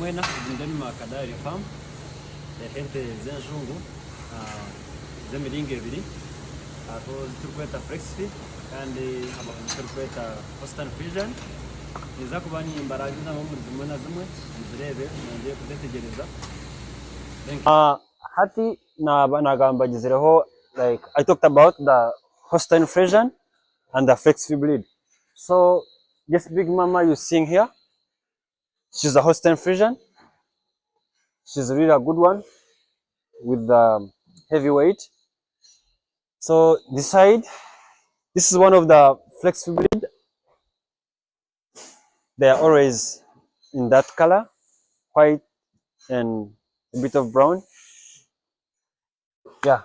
wena zindema kadari farm hente zenjungu zemiringo ebiri aho zitukweta Fleckvieh kandi abo zitukweta Holstein and Fleckvieh niza kubani imbaragiza mu zimwe na zimwe zirebe ngiye kudetegereza. Hati nagambagizireho, like I talked about the Holstein and Fleckvieh and the Fleckvieh breed. So this big mama you're seeing here, she's a Holstein and Fleckvieh. She's really a good one with the heavy weight. So this side, this is one of the Fleckvieh breed. They are always in that color, white and a bit of brown. Yeah.